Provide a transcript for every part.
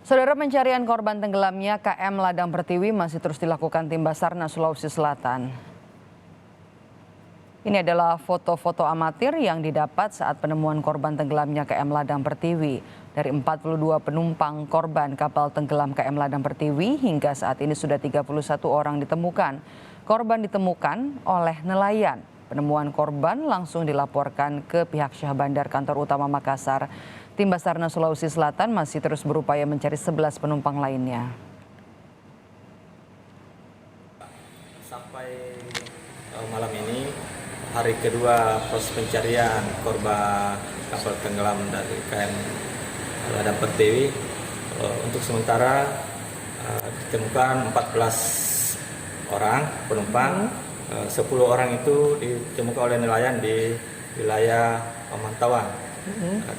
Saudara, pencarian korban tenggelamnya KM Ladang Pertiwi masih terus dilakukan tim Basarnas Sulawesi Selatan. Ini adalah foto-foto amatir yang didapat saat penemuan korban tenggelamnya KM Ladang Pertiwi. Dari 42 penumpang korban kapal tenggelam KM Ladang Pertiwi, hingga saat ini sudah 31 orang ditemukan. Korban ditemukan oleh nelayan. Penemuan korban langsung dilaporkan ke pihak Syah Bandar Kantor Utama Makassar. Tim Basarnas Sulawesi Selatan masih terus berupaya mencari 11 penumpang lainnya. Sampai malam ini, hari kedua proses pencarian korban kapal tenggelam dari KM Ladang Pertiwi. Untuk sementara ditemukan 14 orang penumpang, 10 orang itu ditemukan oleh nelayan di wilayah pemantauan.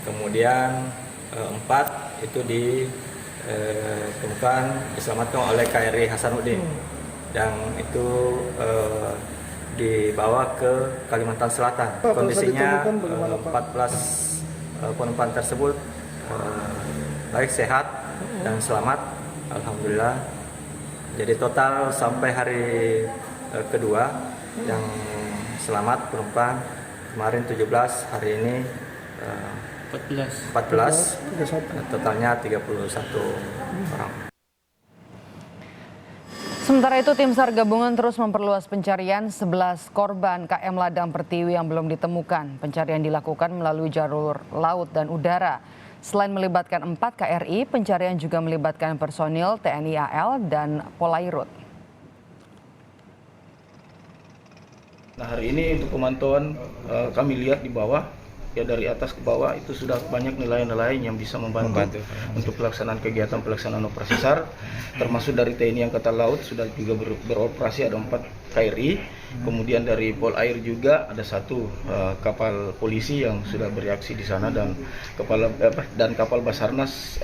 Kemudian 4 itu ditemukan diselamatkan oleh KRI Hasanuddin, dan itu dibawa ke Kalimantan Selatan. Kondisinya 14 penumpang tersebut baik, sehat dan selamat, alhamdulillah. Jadi total sampai hari kedua yang selamat penumpang kemarin 17, hari ini 14, totalnya 31 orang. Sementara itu, tim SAR gabungan terus memperluas pencarian 11 korban KM Ladang Pertiwi yang belum ditemukan. Pencarian dilakukan melalui jalur laut dan udara. Selain melibatkan 4 KRI, pencarian juga melibatkan personil TNI AL dan Polairut. Nah, hari ini untuk pemantauan kami lihat di bawah, ya dari atas ke bawah itu sudah banyak nelayan-nelayan yang bisa membantu untuk pelaksanaan pelaksanaan operasi SAR, termasuk dari TNI Angkatan Laut sudah juga beroperasi, ada 4 KRI, kemudian dari Polair juga ada 1 kapal polisi yang sudah bereaksi di sana, dan kapal Basarnas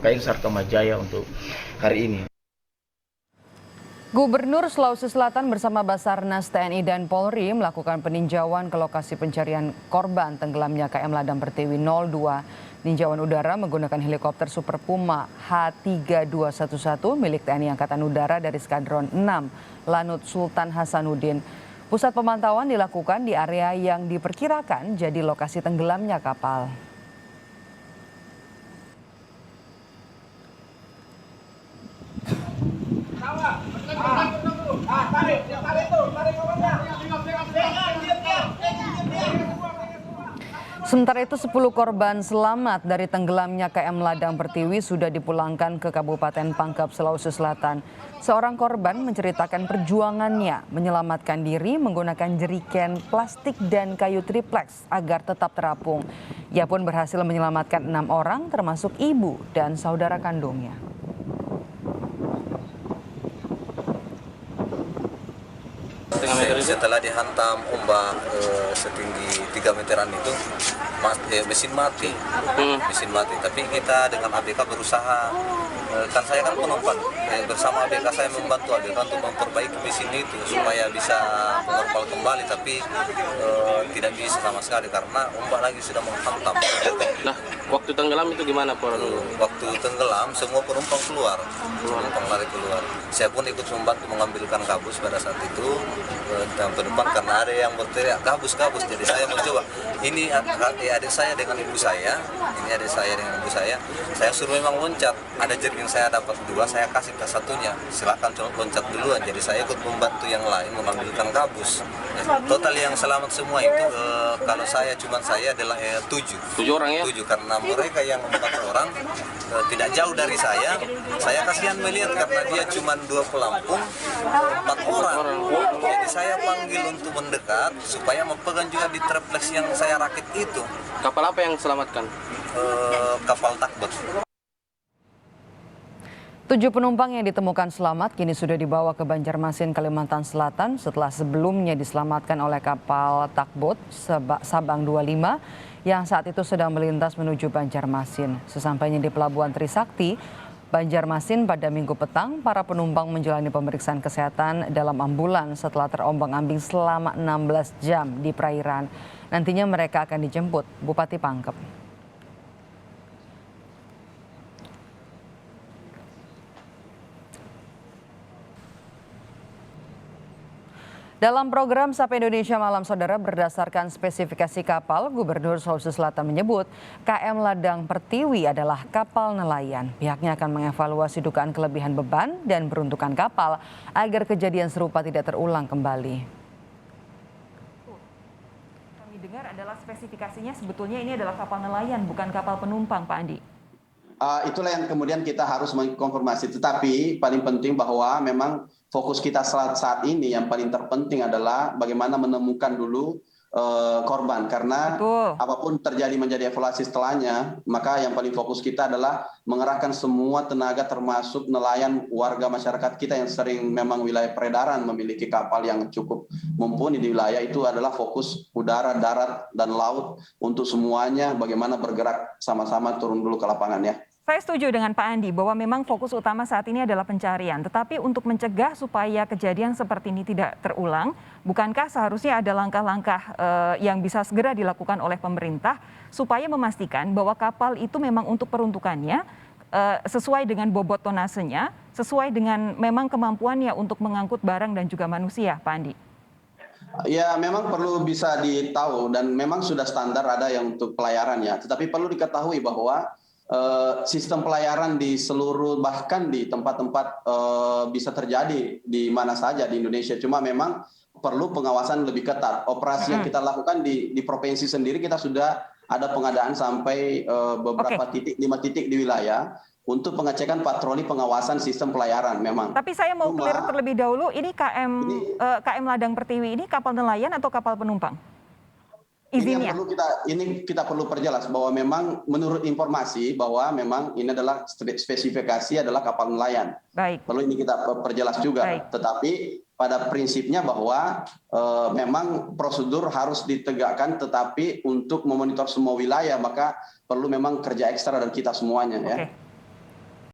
KN Sartamajaya untuk hari ini. Gubernur Sulawesi Selatan bersama Basarnas, TNI dan Polri melakukan peninjauan ke lokasi pencarian korban tenggelamnya KM Ladang Pertiwi 02. Ninjauan udara menggunakan helikopter Super Puma H3211 milik TNI Angkatan Udara dari Skadron 6 Lanut Sultan Hasanuddin. Pusat pemantauan dilakukan di area yang diperkirakan jadi lokasi tenggelamnya kapal. Sementara itu, 10 korban selamat dari tenggelamnya KM Ladang Pertiwi sudah dipulangkan ke Kabupaten Pangkep, Sulawesi Selatan. Seorang korban menceritakan perjuangannya menyelamatkan diri menggunakan jeriken plastik dan kayu triplex agar tetap terapung. Ia pun berhasil menyelamatkan 6 orang termasuk ibu dan saudara kandungnya. Setelah dihantam ombak setinggi 3 meteran itu, mesin mati. Tapi kita dengan ABK berusaha, kan saya kan penumpang, bersama ABK saya membantu ABK untuk memperbaiki mesin itu supaya bisa normal kembali, tapi tidak bisa sama sekali karena ombak lagi sudah menghantam. Nah, waktu tenggelam itu gimana, Pak? Waktu tenggelam semua penumpang penumpang lari keluar. Saya pun ikut membantu mengambilkan kabus pada saat itu dan penumpang, karena ada yang berteriak kabus. Jadi saya mencoba. Ini adik saya dengan ibu saya. Saya suruh memang loncat. Ada jerigen saya dapat 2, saya kasih ke satunya. Silakan loncat duluan. Jadi saya ikut membantu yang lain mengambilkan kabus. Total yang selamat semua itu kalau saya adalah 7 orang ya? 7, karena mereka yang 4 orang tidak jauh dari saya. Saya kasihan melihat karena dia cuma 2 pelampung, 4 orang. Jadi saya panggil untuk mendekat supaya mempegang juga di triplex yang saya rakit itu. Kapal apa yang selamatkan? Kapal takbot. 7 penumpang yang ditemukan selamat kini sudah dibawa ke Banjarmasin, Kalimantan Selatan setelah sebelumnya diselamatkan oleh kapal takbot Sabang 25 yang saat itu sedang melintas menuju Banjarmasin. Sesampainya di Pelabuhan Trisakti, Banjarmasin pada Minggu petang, para penumpang menjalani pemeriksaan kesehatan dalam ambulans setelah terombang-ambing selama 16 jam di perairan. Nantinya mereka akan dijemput Bupati Pangkep. Dalam program Sapa Indonesia Malam Saudara berdasarkan spesifikasi kapal, Gubernur Sulawesi Selatan menyebut KM Ladang Pertiwi adalah kapal nelayan. Pihaknya akan mengevaluasi dugaan kelebihan beban dan peruntukan kapal agar kejadian serupa tidak terulang kembali. Kami dengar adalah spesifikasinya sebetulnya ini adalah kapal nelayan, bukan kapal penumpang, Pak Andi. Itulah yang kemudian kita harus mengkonfirmasi. Tetapi paling penting bahwa memang fokus kita saat ini yang paling terpenting adalah bagaimana menemukan dulu korban. Karena apapun terjadi menjadi evaluasi setelahnya, maka yang paling fokus kita adalah mengerahkan semua tenaga termasuk nelayan warga masyarakat kita yang sering memang wilayah peredaran memiliki kapal yang cukup mumpuni di wilayah itu adalah fokus udara, darat, dan laut untuk semuanya bagaimana bergerak sama-sama turun dulu ke lapangan ya. Saya setuju dengan Pak Andi bahwa memang fokus utama saat ini adalah pencarian. Tetapi untuk mencegah supaya kejadian seperti ini tidak terulang, bukankah seharusnya ada langkah-langkah yang bisa segera dilakukan oleh pemerintah supaya memastikan bahwa kapal itu memang untuk peruntukannya sesuai dengan bobot tonasenya, sesuai dengan memang kemampuannya untuk mengangkut barang dan juga manusia, Pak Andi? Ya memang perlu bisa ditahu dan memang sudah standar ada yang untuk pelayaran ya. Tetapi perlu diketahui bahwa sistem pelayaran di seluruh bahkan di tempat-tempat bisa terjadi di mana saja di Indonesia. Cuma memang perlu pengawasan lebih ketat. Operasi yang kita lakukan di provinsi sendiri kita sudah ada pengadaan sampai beberapa titik, 5 titik di wilayah untuk pengecekan patroli pengawasan sistem pelayaran memang. Tapi saya mau clear terlebih dahulu, ini KM Ladang Pertiwi ini kapal nelayan atau kapal penumpang? Izinnya. Ini kita perlu perjelas bahwa memang menurut informasi bahwa memang ini adalah spesifikasi adalah kapal nelayan. Baik. Perlu ini kita perjelas juga. Baik. Tetapi pada prinsipnya bahwa memang prosedur harus ditegakkan, tetapi untuk memonitor semua wilayah maka perlu memang kerja ekstra dari kita semuanya ya.